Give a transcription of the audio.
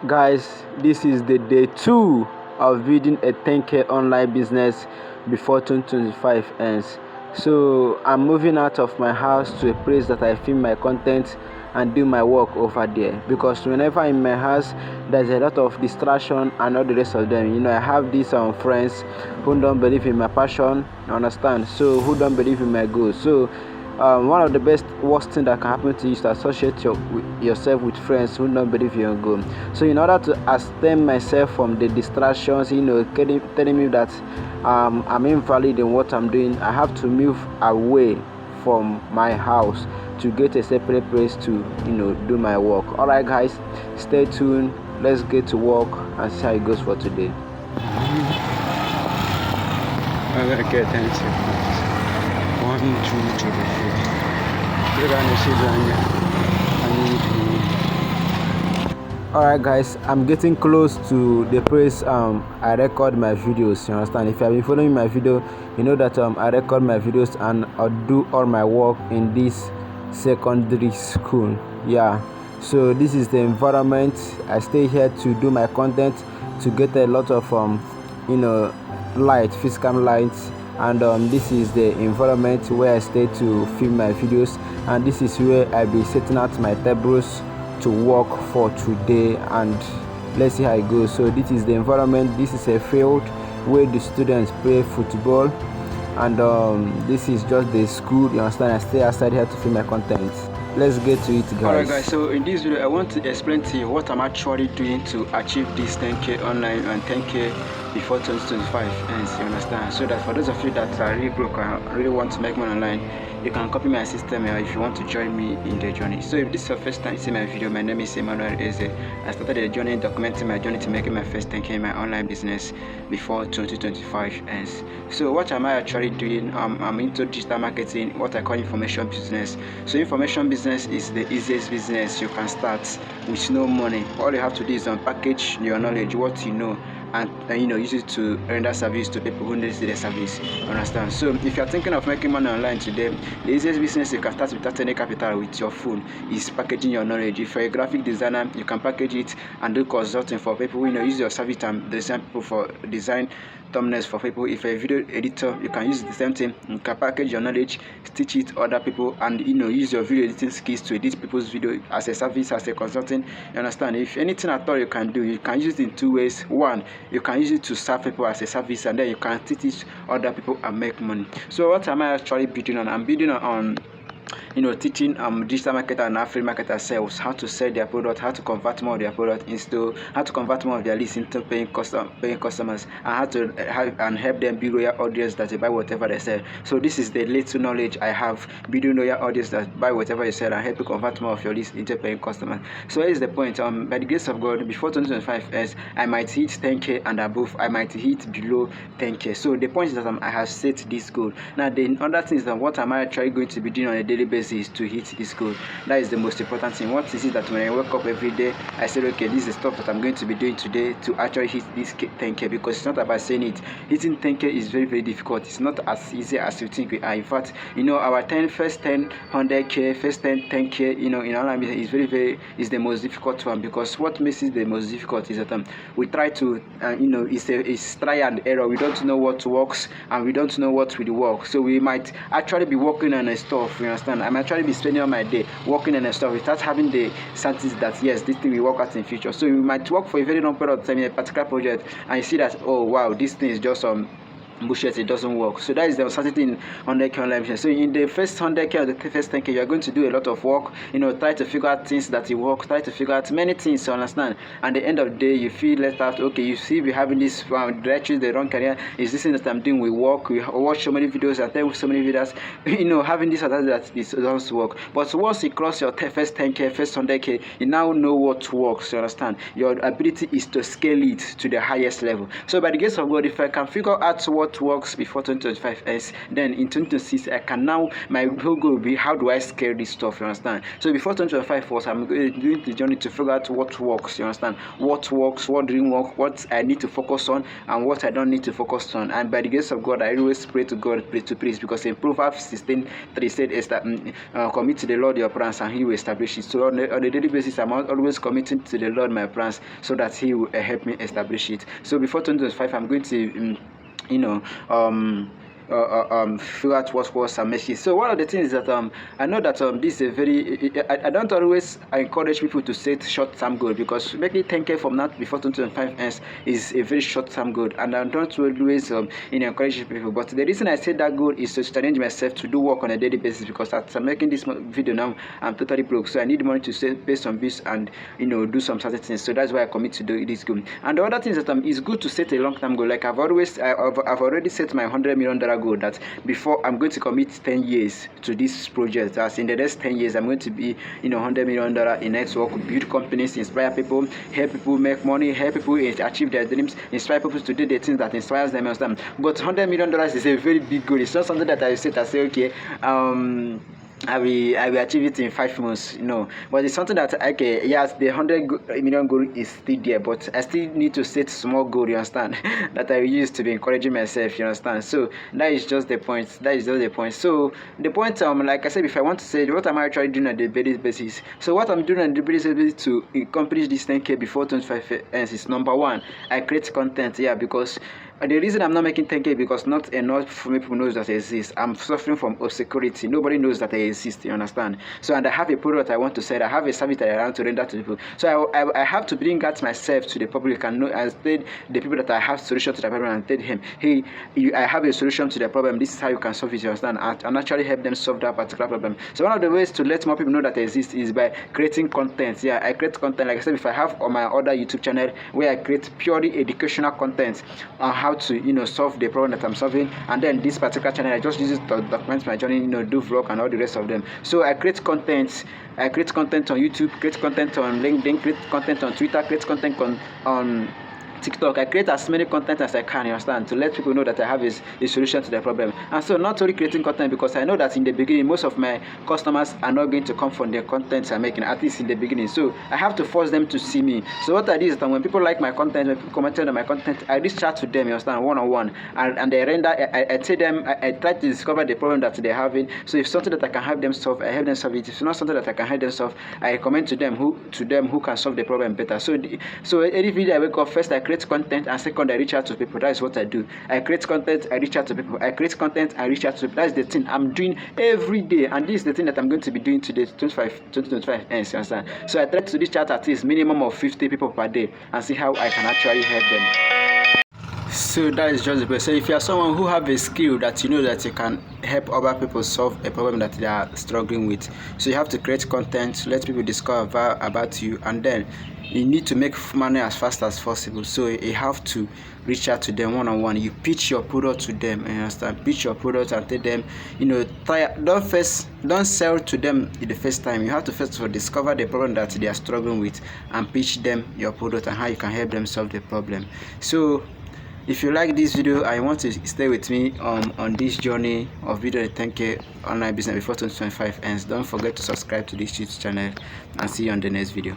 Guys, this is the day 2 of building a 10k online business before 2025 ends. So I'm moving out of my house to a place that I film my content and do my work over there, because whenever I'm in my house there's a lot of distraction and all the rest of them. I have these friends who don't believe in my passion, understand, so who don't believe in my goals. So one of the worst thing that can happen to you is to associate yourself with friends who don't believe in your goal. So in order to abstain myself from the distractions, telling me that I'm invalid in what I'm doing, I have to move away from my house to get a separate place to do my work. All right, guys, stay tuned. Let's get to work and see how it goes for today. Okay, thank you. 1, 2, 3, 4. Alright guys, I'm getting close to the place I record my videos. You understand? If you have been following my video, you know that I record my videos and I do all my work in this secondary school. Yeah, so this is the environment. I stay here to do my content, to get a lot of light, physical lights. And this is the environment where I stay to film my videos, and this is where I'll be setting out my tables to work for today, and let's see how it goes. So this is the environment. This is a field where the students play football, and this is just the school. You understand? I stay outside here to film my content. Let's get to it, guys. Alright guys, so in this video I want to explain to you what I'm actually doing to achieve this 10k online and 10k before 2025 ends, you understand? So that for those of you that are really broke and really want to make money online, you can copy my system if you want to join me in the journey. So if this is your first time seeing my video, my name is Emmanuel Eze. I started the journey documenting my journey to making my first 10k in my online business before 2025 ends. So what am I actually doing? I'm into digital marketing, what I call information business. So information business is the easiest business you can start with no money. All you have to do is package your knowledge, what you know, and use it to render service to people who need the service. Understand? So if you're thinking of making money online today, the easiest business you can start without any capital with your phone is packaging your knowledge. If you're a graphic designer, you can package it and do consulting for people who use your service and design people for design thumbnails for people. If you're a video editor, you can use the same thing. You can package your knowledge, teach it other people, and use your video editing skills to edit people's video as a service, as a consulting. You understand? If anything at all you can do, you can use it in two ways. One, you can use it to serve people as a service, and then you can teach it other people and make money. So what am I actually building on? I'm building on teaching digital marketer and affiliate marketer sales how to sell their product, how to convert more of their product into, how to convert more of their leads into paying customers, and how to help them build loyal audience that they buy whatever they sell. So this is the little knowledge I have, building loyal audience that buy whatever you sell and help you convert more of your leads into paying customers. So here is the point. By the grace of God, before 2025 ends, I might hit 10k and above. I might hit below 10k. So the point is that I have set this goal. Now the other thing is that what am I actually going to be doing on a daily basis to hit this goal? That is the most important thing. What is it that when I wake up every day, I say, okay, this is the stuff that I'm going to be doing today to actually hit this 10k? Because it's not about saying it. Hitting 10k is very, very difficult. It's not as easy as you think we are. In fact, our first 10 100k, first 10k, in online business is is the most difficult one, because what makes it the most difficult is that we try to it's try and error. We don't know what works and we don't know what will work. So we might actually be working on a stuff, you understand? I might actually be spending all my day working on a stuff without having the certainty that yes, this thing will work out in future. So you might work for a very long period of time in a particular project and you see that, oh wow, this thing is just bullshit, it doesn't work. So that is the uncertainty in 100k online business. So in the first 100k or the first 10k, you are going to do a lot of work, try to figure out things that will work, try to figure out many things to understand. And at the end of the day, you feel left out. Okay, you see we're having this direction, the wrong career. Is this thing that I'm doing will work? We watch so many videos and tell so many videos, having this or that it doesn't work. But once you cross your first 10k, first 100k, you now know what works, you understand? Your ability is to scale it to the highest level. So by the grace of God, if I can figure out what what works before 2025 ends. Then in 2026, I can now, my whole goal will be how do I scale this stuff, you understand? So before 2025 was, I'm doing the journey to figure out what works, you understand? What works, what didn't work, what I need to focus on, and what I don't need to focus on. And by the grace of God, I always pray to God, pray to please, because in Proverbs 16:3 said, commit to the Lord your plans and he will establish it. So on a daily basis, I'm always committing to the Lord my plans so that he will help me establish it. So before 2025, I'm going to figure out what was and make it. So one of the things that I know that this is a very I don't always encourage people to set short-term goal, because making 10K from now before 2025 ends is a very short-term goal, and I don't always encourage people. But the reason I set that goal is to challenge myself to do work on a daily basis, because as I'm making this video now, I'm totally broke, so I need money to save based on this and do some certain things. So that's why I commit to do this goal. And the other thing is that it's good to set a long-term goal. Like I've already set my $100 million goal, that before I'm going to commit 10 years to this project. As in the next 10 years, I'm going to be $100 million in network, build companies, inspire people, help people make money, help people achieve their dreams, inspire people to do the things that inspires them. Understand? But $100 million is a very big goal. It's not something that I set. I say, okay, I will achieve it in 5 months. No, but it's something that, okay, yes, the $100 million goal is still there, but I still need to set small goal, you understand, that I will use to be encouraging myself, you understand. So that is just the point. So the point, like I said, if I want to say what am I actually doing on the daily basis, so what I'm doing on the daily basis to accomplish this 10K before 25 ends is, number one, I create content. Yeah, because the reason I'm not making 10K because not enough people knows that I exist. I'm suffering from obscurity. Nobody knows that I exist, you understand? So, and I have a product I want to sell. I have a service that I want to render to people. So I have to bring out myself to the public and know, and tell the people that I have solution to the problem, and tell him, hey, I have a solution to the problem. This is how you can solve it, you understand? And actually help them solve that particular problem. So one of the ways to let more people know that I exist is by creating content. Yeah, I create content. Like I said, if I have on my other YouTube channel where I create purely educational content on how to solve the problem that I'm solving, and then this particular channel I just use it to document my journey, do vlog and all the rest of them. So I create content on YouTube, create content on LinkedIn, create content on Twitter, create content on TikTok. I create as many content as I can, you understand, to let people know that I have a solution to their problem. And so not only creating content, because I know that in the beginning most of my customers are not going to come from the content I'm making, at least in the beginning. So I have to force them to see me. So what I do is that when people like my content, when people comment on my content, I reach out to them, you understand, one-on-one, and they render. I tell them, I try to discover the problem that they're having. So if something that I can help them solve, I help them solve it. If it's not something that I can help them solve, I recommend to them who can solve the problem better. So every video I wake up, first I create content, and second I reach out to people. That is what I do. I create content, I reach out to people. I create content, I reach out to people. That's the thing I'm doing every day, and this is the thing that I'm going to be doing today, 2025 ends, you understand? So I try to reach out at least minimum of 50 people per day and see how I can actually help them. So that is just the best. So if you are someone who have a skill that you know that you can help other people solve a problem that they are struggling with, so you have to create content, let people discover about you, and then you need to make money as fast as possible. So you have to reach out to them one-on-one. You pitch your product to them, you understand? Pitch your product and tell them, don't sell to them the first time. You have to first of all discover the problem that they are struggling with and pitch them your product and how you can help them solve the problem. So if you like this video and you want to stay with me on this journey of building a 10K online business before 2025 ends, don't forget to subscribe to this YouTube channel, and see you on the next video.